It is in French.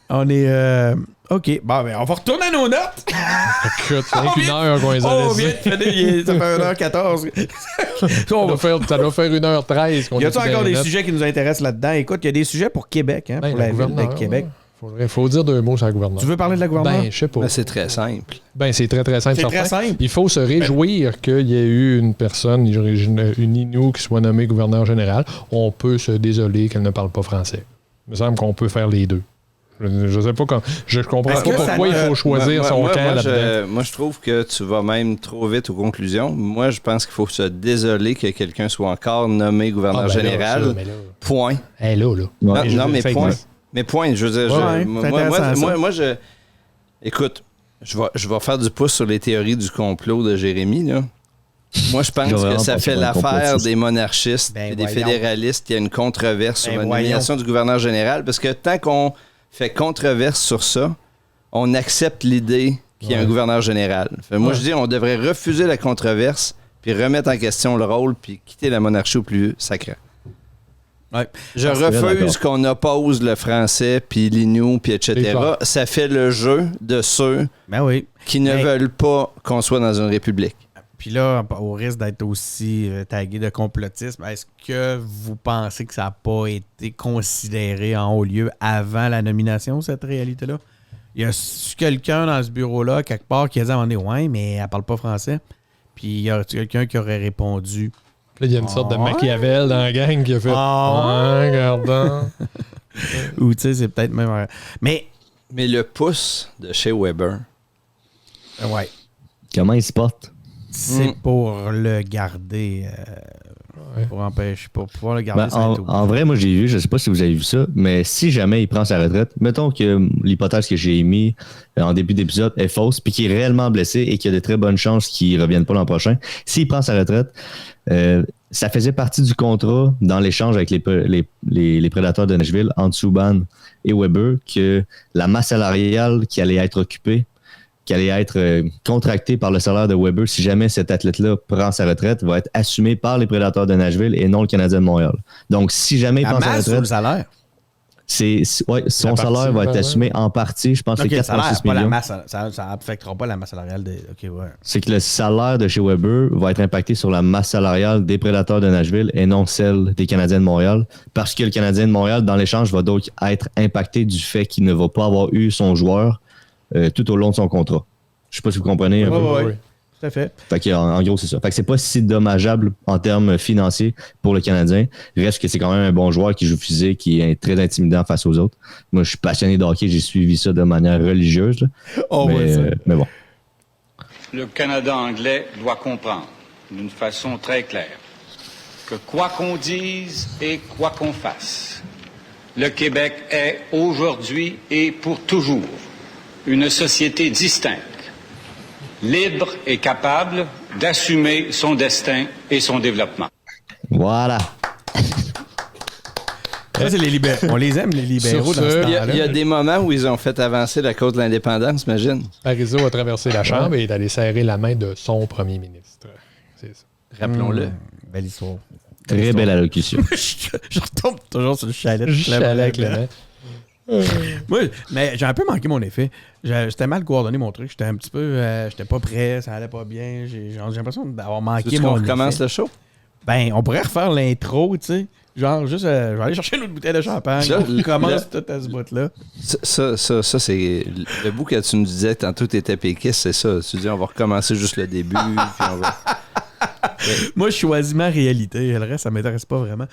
On est... OK. Bon, ben, on va retourner à nos notes. Écoute, c'est une heure qu'on les a On laissés. vient de finir. Ça fait 1h14. Ça doit faire 1h13 qu'on Y a-t-il étudie encore les des notes. sujets qui nous intéressent là-dedans? Écoute, il y a des sujets pour Québec, hein, Ben, pour le la ville de gouverneur, Québec. ouais. Faut dire 2 mots sur la gouverneure. Tu veux parler de la gouverneure? Ben, je sais pas. Ben, c'est très simple. Ben, c'est très, très simple. C'est très certain. simple. Il faut se réjouir qu'il y ait eu une personne, une Inou, qui soit nommée gouverneur général. On peut se désoler qu'elle ne parle pas français. Il me semble qu'on peut faire les deux. Je sais pas quand. Je comprends Est-ce pas que ça pourquoi il faut choisir son camp là-dedans. Moi, je trouve que tu vas même trop vite aux conclusions. Moi, je pense qu'il faut se désoler que quelqu'un soit encore nommé gouverneur général. Point. Elle là. Non, mais fake point. news. Mais point, je veux dire, Ouais, moi, écoute, je vais faire du pouce sur les théories du complot de Jérémy, là. Moi, je pense que ça fait l'affaire des monarchistes et des fédéralistes qu'il y a une controverse sur la nomination du gouverneur général, parce que tant qu'on fait controverse sur ça, on accepte l'idée qu'il y a un gouverneur général. Moi, je dis, on devrait refuser la controverse, puis remettre en question le rôle, puis quitter la monarchie au plus sacré. Ouais. Je refuse qu'on oppose le français, puis l'Innu, puis etc. Ça fait le jeu de ceux qui ne veulent pas qu'on soit dans une république. Puis là, au risque d'être aussi tagué de complotisme, est-ce que vous pensez que ça n'a pas été considéré en haut lieu avant la nomination, cette réalité-là? Y a quelqu'un dans ce bureau-là, quelque part, qui a dit à un moment donné, ouais, mais elle parle pas français? Puis y a quelqu'un qui aurait répondu... Là, il y a une sorte de Machiavel dans la gang qui a fait regardant. Ou tu sais, c'est peut-être même... Mais le pouce de chez Weber... Ouais. Comment il se porte? C'est pour le garder... pour empêcher, pour pouvoir le garder en vrai, moi, j'ai vu, je sais pas si vous avez vu ça, mais si jamais il prend sa retraite, mettons que l'hypothèse que j'ai émise en début d'épisode est fausse, puis qu'il est réellement blessé et qu'il y a de très bonnes chances qu'il ne revienne pas l'an prochain, s'il prend sa retraite, ça faisait partie du contrat dans l'échange avec les prédateurs de Nashville, entre Subban et Weber, que la masse salariale qui allait être occupée, qui allait être contractée par le salaire de Weber si jamais cet athlète-là prend sa retraite, va être assumée par les prédateurs de Nashville et non le Canadien de Montréal. Donc, si jamais il prend sa retraite... le salaire? Son salaire va être assumé en partie, je pense que c'est 4,6 millions. Ça n'affectera pas la masse salariale. C'est que le salaire de chez Weber va être impacté sur la masse salariale des prédateurs de Nashville et non celle des Canadiens de Montréal, parce que le Canadien de Montréal, dans l'échange, va donc être impacté du fait qu'il ne va pas avoir eu son joueur tout au long de son contrat. Je sais pas si vous comprenez. Oui, tout à fait. Fait que, en gros, c'est ça. Fait que c'est pas si dommageable en termes financiers pour le Canadien. Reste que c'est quand même un bon joueur qui joue physique, qui est très intimidant face aux autres. Moi, je suis passionné de hockey, j'ai suivi ça de manière religieuse. Mais bon. Le Canada anglais doit comprendre d'une façon très claire que quoi qu'on dise et quoi qu'on fasse, le Québec est aujourd'hui et pour toujours une société distincte, libre et capable d'assumer son destin et son développement. Voilà. Ça, c'est les libéraux. On les aime, les libéraux, dans ce temps-là. Il y a des moments où ils ont fait avancer la cause de l'indépendance, imagine. Parizeau a traversé la chambre et est allé serrer la main de son premier ministre. C'est ça. Rappelons-le. Belle histoire. Très belle allocution. Je retombe toujours sur le chalet. Avec le main. Moi, mais j'ai un peu manqué mon effet. J'étais mal coordonné mon truc. J'étais un petit peu... j'étais pas prêt, ça allait pas bien. J'ai l'impression d'avoir manqué mon effet. On recommence le show? Ben, on pourrait refaire l'intro, tu sais. Genre, juste, je vais aller chercher une autre bouteille de champagne. On commence tout à ce bout-là. Ça, c'est... Le bout que tu nous disais tantôt, tu étais péquiste, c'est ça. Tu dis, on va recommencer juste le début, puis on va... Moi, je choisis ma réalité. Le reste, ça m'intéresse pas vraiment.